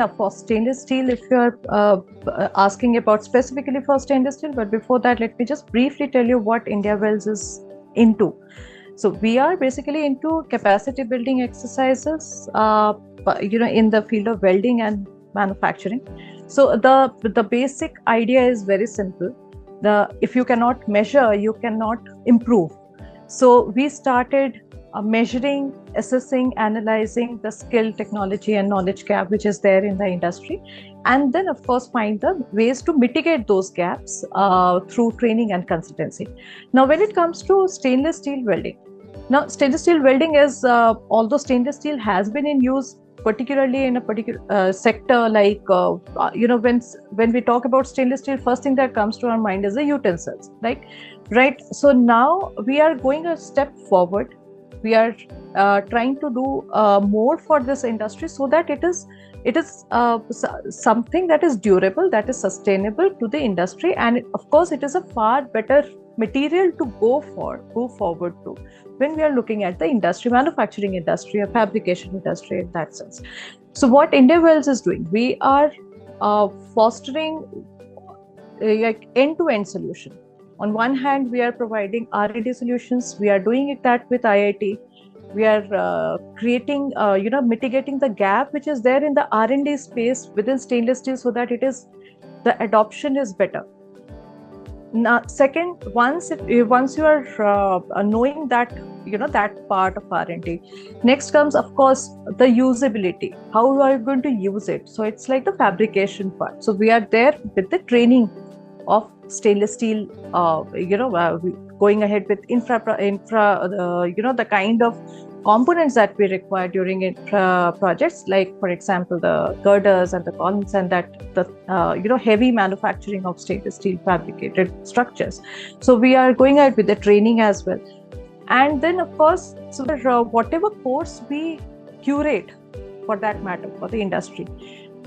yeah, for stainless steel, if you're asking about specifically for stainless steel, but before that, let me just briefly tell you what India Wells is into. So we are basically into capacity building exercises, in the field of welding and manufacturing. So the basic idea is very simple. If you cannot measure, you cannot improve. So we started measuring, assessing, analyzing the skill, technology, and knowledge gap which is there in the industry, and then of course find the ways to mitigate those gaps through training and consultancy. Now, when it comes to stainless steel welding, now stainless steel welding is although stainless steel has been in use particularly in a particular sector, like when we talk about stainless steel, first thing that comes to our mind is the utensils, right. So now we are going a step forward. We are trying to do more for this industry, so that it is something that is durable, that is sustainable to the industry, and of course it is a far better material to go forward to when we are looking at the industry, manufacturing industry or fabrication industry in that sense. So what India Wells is doing, we are fostering like end-to-end solution. On one hand, we are providing R&D solutions. We are doing that with IIT. We are creating, mitigating the gap which is there in the R&D space within stainless steel, so that the adoption is better. Now, second, once you are knowing that, that part of R&D, next comes, of course, the usability. How are you going to use it? So it's like the fabrication part. So we are there with the training of stainless steel, going ahead with the kind of components that we require during projects, like for example the girders and the columns, and the heavy manufacturing of stainless steel fabricated structures. So we are going ahead with the training as well. And then of course, so whatever course we curate, for that matter, for the industry,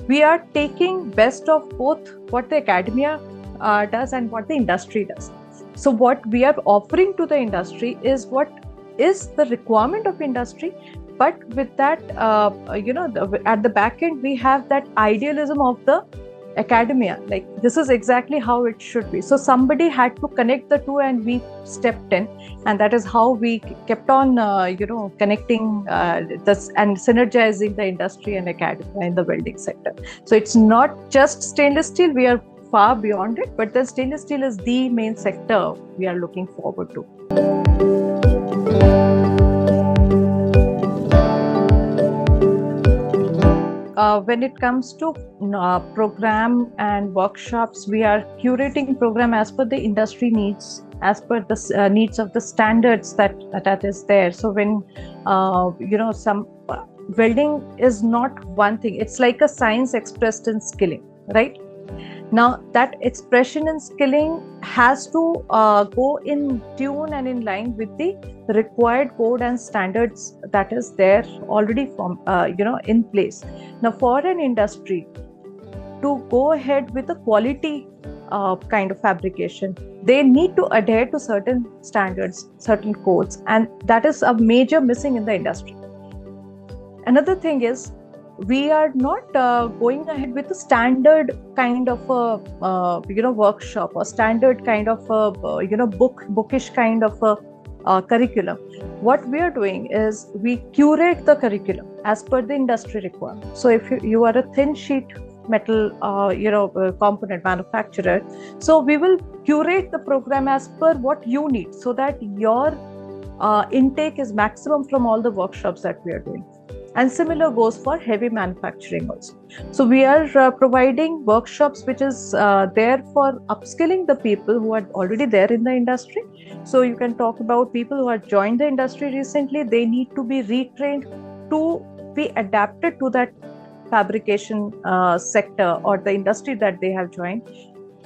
we are taking best of both what the academia does and what the industry does. So what we are offering to the industry is what is the requirement of industry, but with that, at the back end, we have that idealism of the academia, like this is exactly how it should be. So somebody had to connect the two, and we stepped in, and that is how we kept on connecting this and synergizing the industry and academia in the welding sector. So it's not just stainless steel, we are far beyond it, but the stainless steel is the main sector we are looking forward to. When it comes to program and workshops, we are curating program as per the industry needs, as per the needs of the standards that is there. So when some welding is not one thing, it's like a science expressed in skilling, right? Now that expression in skilling has to go in tune and in line with the required code and standards that is there already from in place. Now for an industry to go ahead with a quality kind of fabrication, they need to adhere to certain standards, certain codes, and that is a major missing in the industry. Another thing is, we are not going ahead with a standard kind of a workshop or standard kind of a bookish kind of a curriculum. What we are doing is we curate the curriculum as per the industry requirement. So if you are a thin sheet metal component manufacturer, so we will curate the program as per what you need, so that your intake is maximum from all the workshops that we are doing. And similar goes for heavy manufacturing also. So we are providing workshops which is there for upskilling the people who are already there in the industry. So you can talk about people who have joined the industry recently. They need to be retrained to be adapted to that fabrication sector or the industry that they have joined.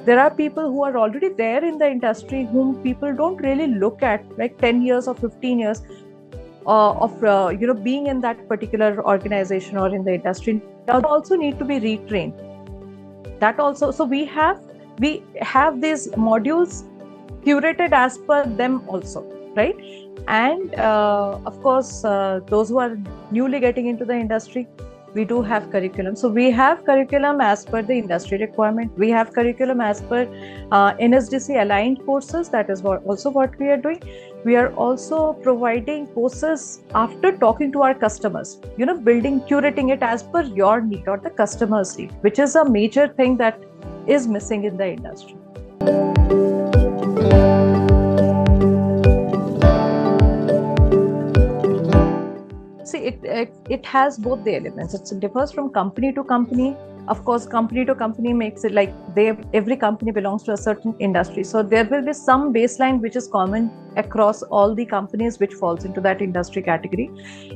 There are people who are already there in the industry whom people don't really look at, like 10 years or 15 years of being in that particular organization or in the industry. They also need to be retrained. That also, so we have these modules curated as per them also, right? And of course, those who are newly getting into the industry, We do have curriculum. So we have curriculum as per the industry requirement. We have curriculum as per NSDC aligned courses. That is also what we are doing. We are also providing courses after talking to our customers, building, curating it as per your need or the customer's need, which is a major thing that is missing in the industry. See, it has both the elements. It differs from company to company. Of course, company to company makes it like every company belongs to a certain industry. So there will be some baseline which is common across all the companies which falls into that industry category.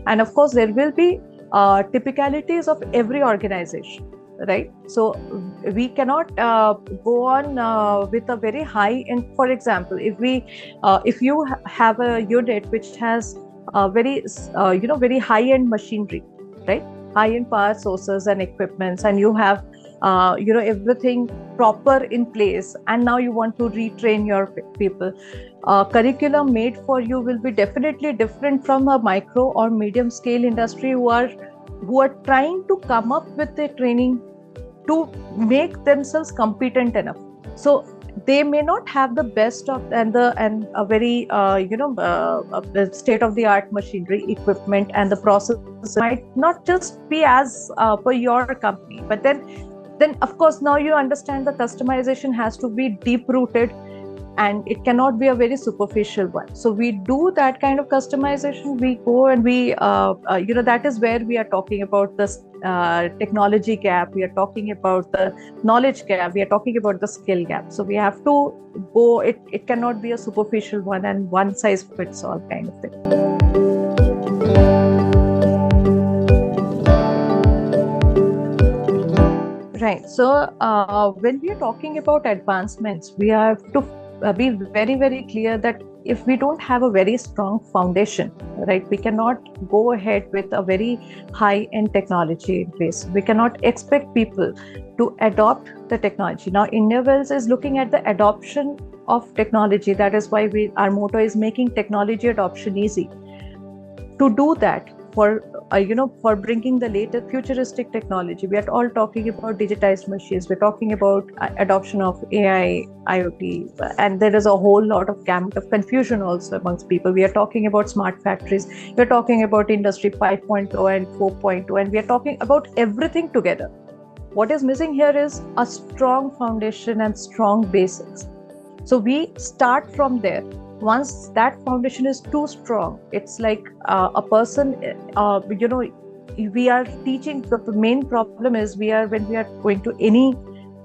And of course, there will be typicalities of every organization, right? So we cannot go on with a very high end. For example, if you have a unit which has very high-end machinery, right? High-end power sources and equipments, and you have everything proper in place, and now you want to retrain your people. Curriculum made for you will be definitely different from a micro or medium scale industry who are trying to come up with the training to make themselves competent enough. So they may not have the best of and a very state of the art machinery, equipment, and the process might not just be as per your company. But then of course now you understand the customization has to be deep rooted, and it cannot be a very superficial one. So we do that kind of customization. We go and we that is where we are talking about this technology gap, we are talking about the knowledge gap, we are talking about the skill gap. So we have to go, it cannot be a superficial one and one size fits all kind of thing. Right. So when we are talking about advancements, we have to be very, very clear that if we don't have a very strong foundation, right, we cannot go ahead with a very high-end technology in place. We cannot expect people to adopt the technology. Now, India Wells is looking at the adoption of technology. That is why our motto is making technology adoption easy. To do that, for bringing the latest futuristic technology, we are all talking about digitized machines. We're talking about adoption of AI, IoT, and there is a whole lot of gamut of confusion also amongst people. We are talking about smart factories. We're talking about Industry 5.0 and 4.0, and we are talking about everything together. What is missing here is a strong foundation and strong basics. So we start from there. Once that foundation is too strong, it's like a person, we are teaching. The main problem is when we are going to any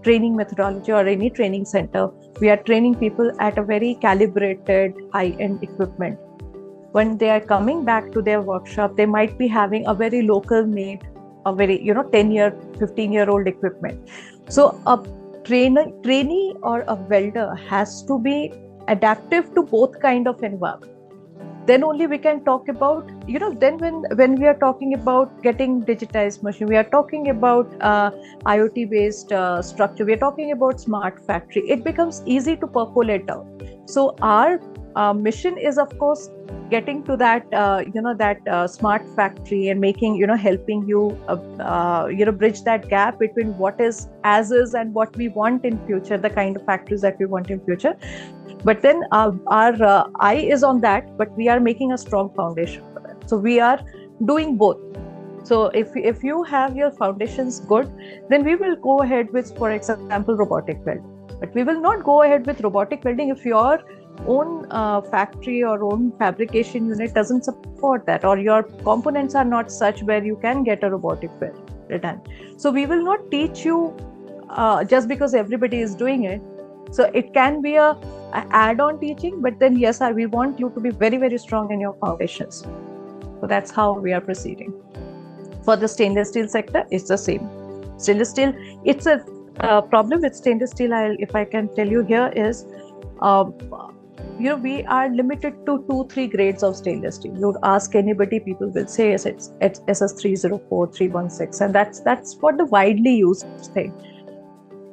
training methodology or any training center, we are training people at a very calibrated high-end equipment. When they are coming back to their workshop, they might be having a very local made, a very 10-year, 15-year-old equipment. So a trainee or a welder has to be adaptive to both kind of environment. Then only we can talk about, then when we are talking about getting digitized machine, we are talking about IoT based structure, we are talking about smart factory, it becomes easy to percolate out. So our mission is of course getting to that smart factory and making, helping you bridge that gap between what is as is and what we want in future, the kind of factories that we want in future. But then our eye is on that, but we are making a strong foundation for that. So we are doing both. So if you have your foundations good, then we will go ahead with, for example, robotic welding. But we will not go ahead with robotic welding if your own factory or own fabrication unit doesn't support that, or your components are not such where you can get a robotic weld done. So we will not teach you just because everybody is doing it. So it can be a add-on teaching, but then yes, we want you to be very, very strong in your foundations. So that's how we are proceeding. For the stainless steel sector, it's the same. Stainless steel, it's a problem with stainless steel, if I can tell you here, is we are limited to 2-3 grades of stainless steel. You would ask anybody, people will say yes, it's SS304, 316, and that's what the widely used thing.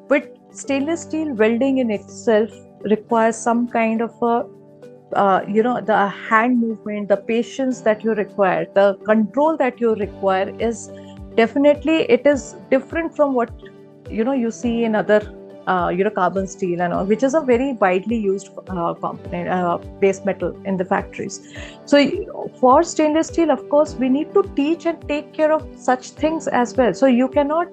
But stainless steel welding in itself requires some kind of the hand movement, the patience that you require, the control that you require is definitely it is different from what you see in other carbon steel and all, which is a very widely used component, base metal in the factories. So for stainless steel, of course, we need to teach and take care of such things as well. So you cannot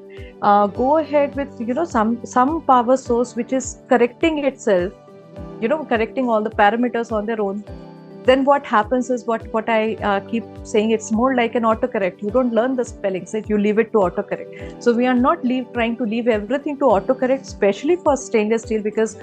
go ahead with some power source which is correcting itself, correcting all the parameters on their own. Then what happens is what I keep saying, it's more like an autocorrect. You don't learn the spellings, you leave it to autocorrect. So we are not trying to leave everything to autocorrect, especially for stainless steel, because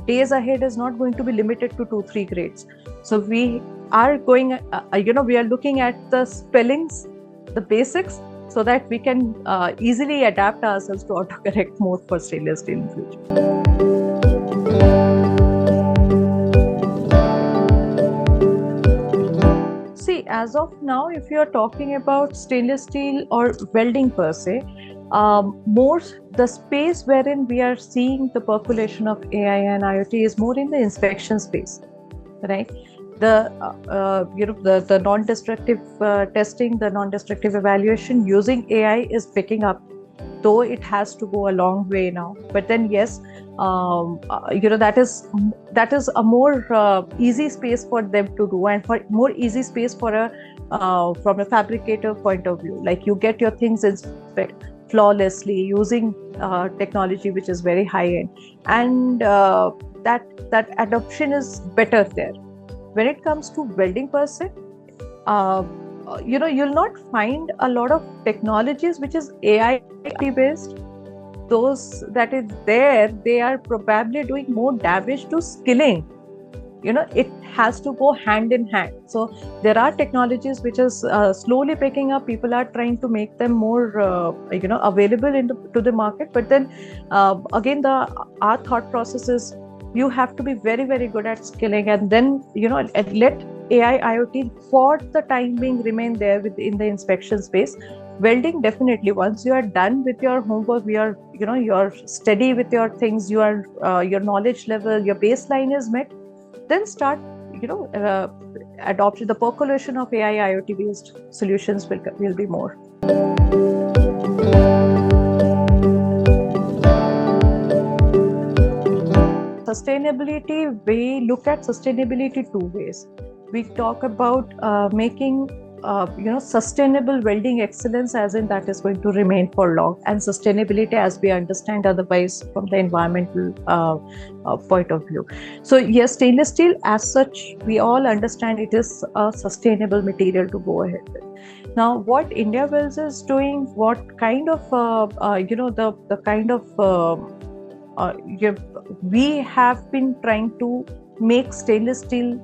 days ahead is not going to be limited to 2-3 grades. So we are going, we are looking at the spellings, the basics, so that we can easily adapt ourselves to autocorrect more for stainless steel in future. See, as of now, if you are talking about stainless steel or welding per se, more the space wherein we are seeing the percolation of AI and IoT is more in the inspection space, right? The the non-destructive testing, the non-destructive evaluation using AI is picking up, though it has to go a long way now. But then yes, that is a more easy space for them to do, and for more easy space for a from a fabricator point of view. Like, you get your things inspected flawlessly using technology which is very high end, and that adoption is better there. When it comes to welding per se, you'll not find a lot of technologies which is AI based. Those that is there, they are probably doing more damage to skilling. It has to go hand in hand. So there are technologies which is slowly picking up. People are trying to make them more available to the market. But then again, our thought process is, you have to be very, very good at skilling, and then let AI IoT for the time being remain there in the inspection space. Welding, definitely, once you are done with your homework, you're steady with your things, your knowledge level, your baseline is met, then start adopting the percolation of AI IoT based solutions will be more. Sustainability, we look at sustainability two ways. We talk about making sustainable welding excellence, as in that is going to remain for long, and sustainability as we understand otherwise from the environmental point of view. So yes, stainless steel as such, we all understand it is a sustainable material to go ahead with. Now, what India Wells is doing, what kind of the kind of we have been trying to make stainless steel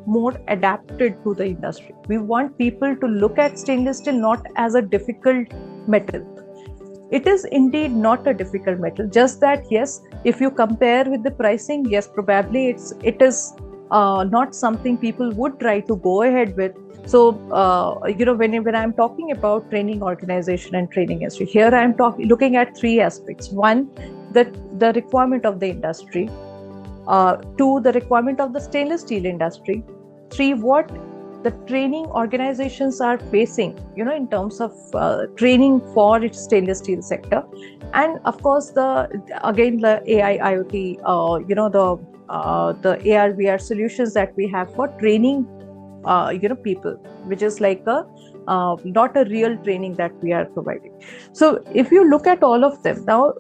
more adapted to the industry. We want people to look at stainless steel not as a difficult metal. It is indeed not a difficult metal, just that yes, if you compare with the pricing, yes, probably it is not something people would try to go ahead with. So when I'm talking about training organization and training industry, here I'm looking at three aspects. One, the requirement of the industry. Two, the requirement of the stainless steel industry. Three, what the training organizations are facing, in terms of training for its stainless steel sector. And of course, the AI IoT, the AR VR solutions that we have for training people, which is like not a real training that we are providing. So if you look at all of them now,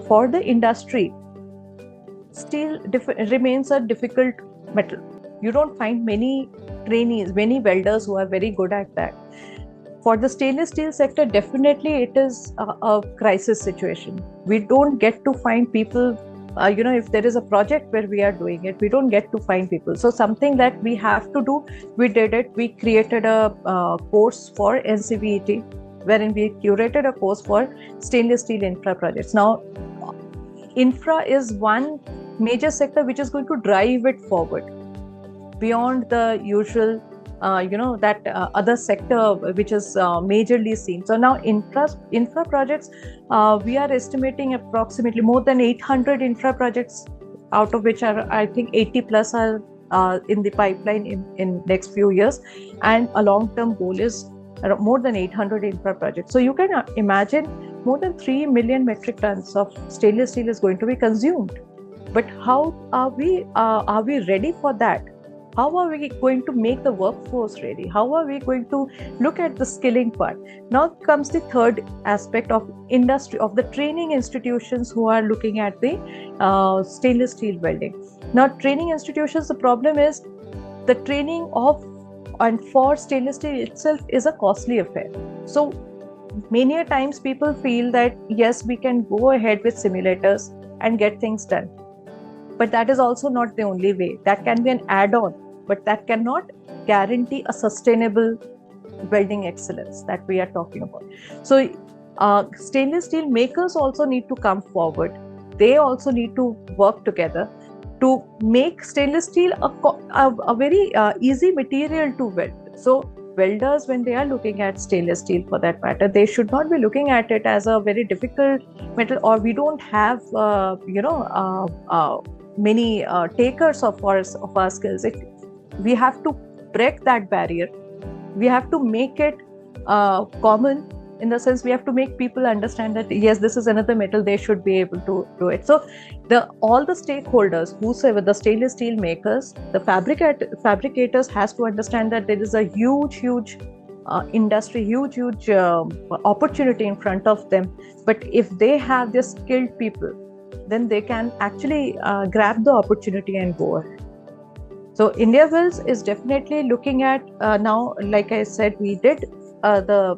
for the industry, steel remains a difficult metal. You don't find many trainees, many welders who are very good at that. For the stainless steel sector, definitely it is a crisis situation. We don't get to find people, if there is a project where we are doing it, we don't get to find people. So something that we have to do, we did it. We created a course for NCVET, wherein we curated a course for stainless steel infra projects. Now, infra is one major sector which is going to drive it forward beyond the usual other sector which is majorly seen. So now infra projects, we are estimating approximately more than 800 infra projects, out of which are, I think, 80 plus are in the pipeline in next few years, and a long-term goal is more than 800 infra projects. So you can imagine more than 3 million metric tons of stainless steel is going to be consumed. But how are we ready for that? How are we going to make the workforce ready? How are we going to look at the skilling part? Now comes the third aspect of industry, of the training institutions who are looking at the stainless steel welding. Now, training institutions, the problem is the training of and for stainless steel itself is a costly affair. So many a times people feel that yes, we can go ahead with simulators and get things done. But that is also not the only way. That can be an add-on, but that cannot guarantee a sustainable welding excellence that we are talking about. So stainless steel makers also need to come forward. They also need to work together to make stainless steel a very easy material to weld. So welders, when they are looking at stainless steel for that matter, they should not be looking at it as a very difficult metal, or we don't have many takers of our skills. We have to break that barrier. We have to make it common, in the sense we have to make people understand that yes, this is another metal, they should be able to do it. So all the stakeholders, whosoever, the stainless steel makers, the fabricators has to understand that there is a huge industry, huge opportunity in front of them. But if they have their skilled people, then they can actually grab the opportunity and go ahead. So India Wells is definitely looking at now, like I said, we did the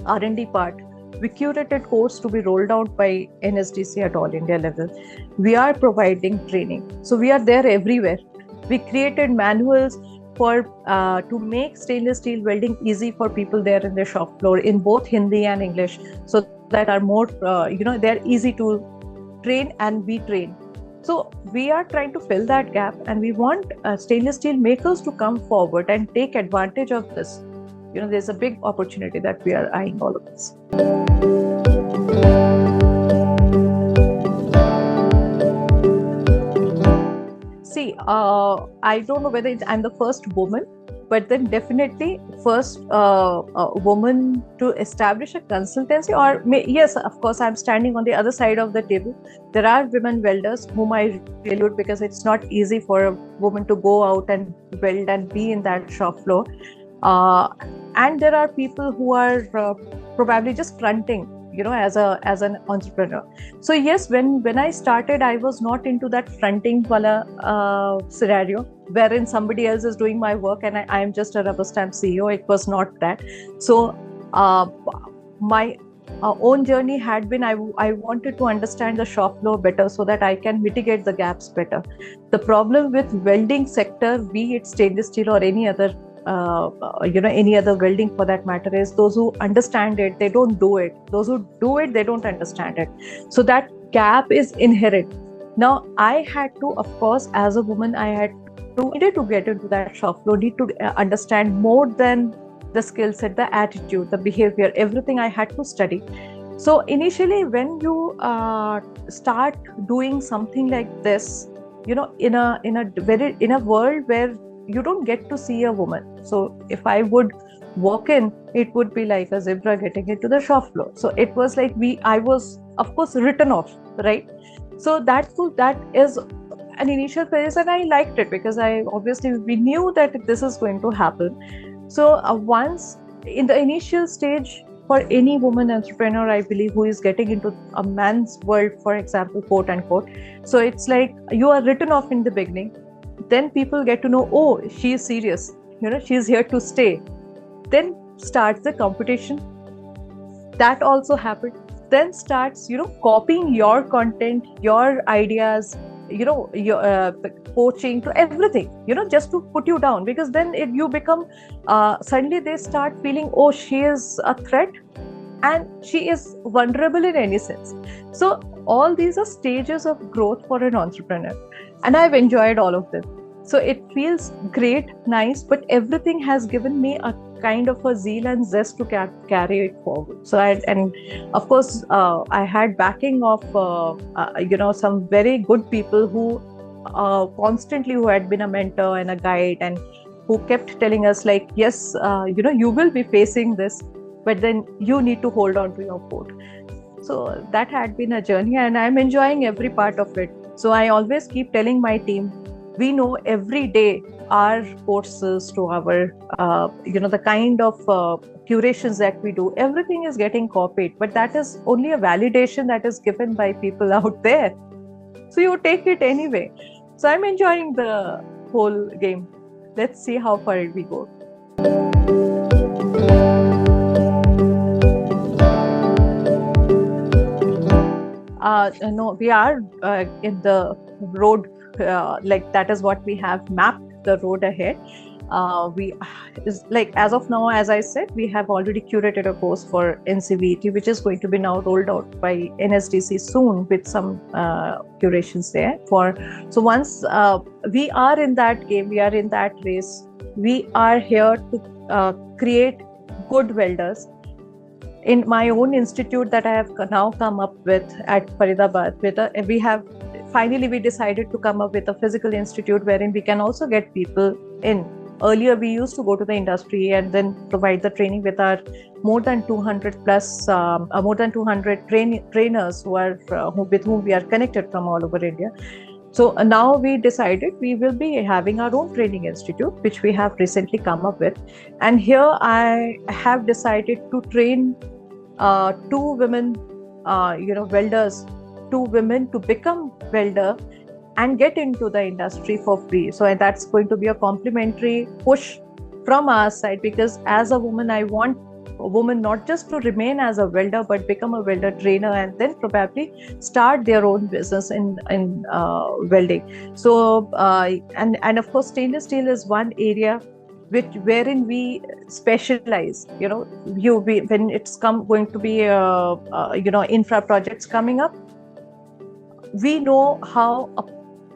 R&D part. We curated course to be rolled out by NSDC at all India level. We are providing training. So we are there everywhere. We created manuals for to make stainless steel welding easy for people there in the shop floor in both Hindi and English, so that are more, they're easy to train and be trained. So we are trying to fill that gap, and we want stainless steel makers to come forward and take advantage of this. There's a big opportunity that we are eyeing all of this. See, I don't know whether I'm the first woman, but then definitely first woman to establish a consultancy, or yes, of course, I'm standing on the other side of the table. There are women welders whom I really would, because it's not easy for a woman to go out and weld and be in that shop floor. And there are people who are probably just fronting, as an entrepreneur. So yes, when I started, I was not into that fronting wala scenario, wherein somebody else is doing my work and I am just a rubber stamp CEO. It was not that. So my own journey had been, I wanted to understand the shop floor better so that I can mitigate the gaps better. The problem with welding sector, be it stainless steel or any other any other welding for that matter, is those who understand it, they don't do it. Those who do it, they don't understand it. So that gap is inherent. Now, I had to, of course, as a woman, needed to get into that shop floor, need to understand more than the skill set, the attitude, the behavior, everything I had to study. So initially, when you start doing something like this, in a world where you don't get to see a woman. So if I would walk in, it would be like a zebra getting into the shop floor. So it was like I was, of course, written off, right? So that is an initial phase, and I liked it because we knew that this is going to happen. So once in the initial stage, for any woman entrepreneur, I believe, who is getting into a man's world, for example, quote unquote. So it's like you are written off in the beginning. Then people get to know, oh, she is serious, she's here to stay. Then starts the competition. That also happened. Then starts, copying your content, your ideas, your coaching, to everything, just to put you down. Because then you become, suddenly they start feeling, oh, she is a threat and she is vulnerable in any sense. So all these are stages of growth for an entrepreneur. And I've enjoyed all of them. So it feels great, nice, but everything has given me a kind of a zeal and zest to carry it forward. So and of course, I had backing of, some very good people who constantly, who had been a mentor and a guide, and who kept telling us like, yes, you will be facing this, but then you need to hold on to your fort. So that had been a journey, and I'm enjoying every part of it. So I always keep telling my team, we know every day our courses to our, the kind of curations that we do, everything is getting copied, but that is only a validation that is given by people out there. So you take it anyway. So I'm enjoying the whole game. Let's see how far we go. No, we are in the road, like that is what we have mapped the road ahead. We is like, as of now, as I said, we have already curated a course for NCVT, which is going to be now rolled out by NSDC soon with some curations there. So once we are in that game, we are in that race. We are here to create good welders. In my own institute that I have now come up with at Faridabad, we decided to come up with a physical institute wherein we can also get people in. Earlier, we used to go to the industry and then provide the training with our more than 200 trainers with whom we are connected from all over India. So now we decided we will be having our own training institute, which we have recently come up with. And here I have decided to train 2 women, welders, 2 women to become welder and get into the industry for free. So that's going to be a complimentary push from our side, because as a woman, I want a woman not just to remain as a welder, but become a welder trainer and then probably start their own business in welding. So and of course, stainless steel is one area wherein we specialize. When it's going to be infra projects coming up, we know how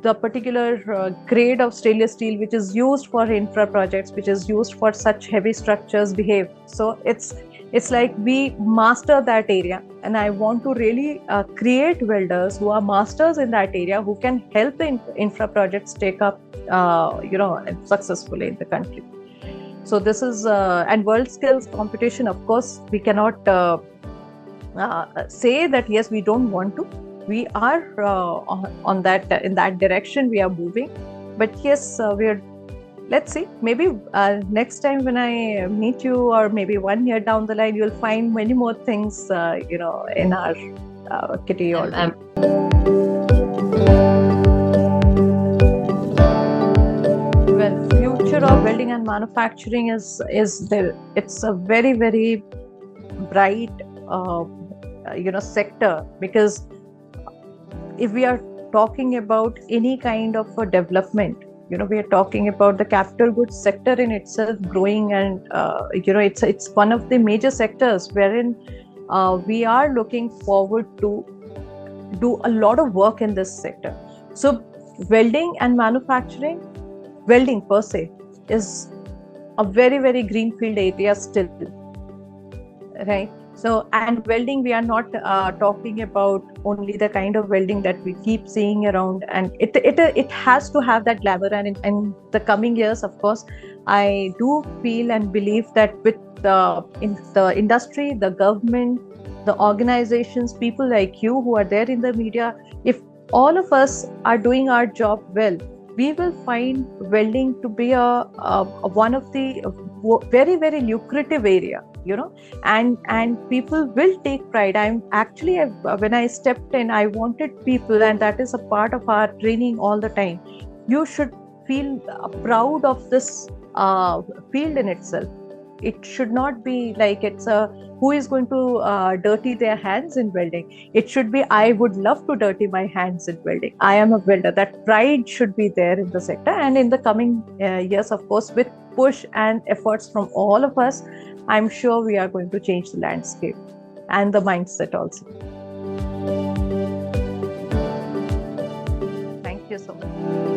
the particular grade of stainless steel which is used for infra projects, which is used for such heavy structures, behave. So it's like we master that area, and I want to really create welders who are masters in that area, who can help the infra projects take up successfully in the country. So this is and world skills competition. Of course, we cannot say that yes, we don't want to. We are on that in that direction we are moving. But yes, let's see. Maybe next time when I meet you, or maybe 1 year down the line, you'll find many more things in our kitty. Well, future of welding and manufacturing is there. It's a very, very bright sector, because if we are talking about any kind of a development, we are talking about the capital goods sector in itself growing, and it's one of the major sectors wherein we are looking forward to do a lot of work in this sector. So welding and manufacturing, welding per se, is a very, very greenfield area still, right? So, and welding, we are not talking about only the kind of welding that we keep seeing around, and it has to have that glamour. And in the coming years, of course, I do feel and believe that with in the industry, the government, the organizations, people like you who are there in the media, if all of us are doing our job well, we will find welding to be a one of the very, very lucrative area, and people will take pride. When I stepped in, I wanted people, and that is a part of our training all the time. You should feel proud of this field in itself. It should not be like it's who is going to dirty their hands in welding. It should be, I would love to dirty my hands in welding. I am a welder. That pride should be there in the sector. And in the coming years, of course, with push and efforts from all of us, I'm sure we are going to change the landscape and the mindset also. Thank you so much.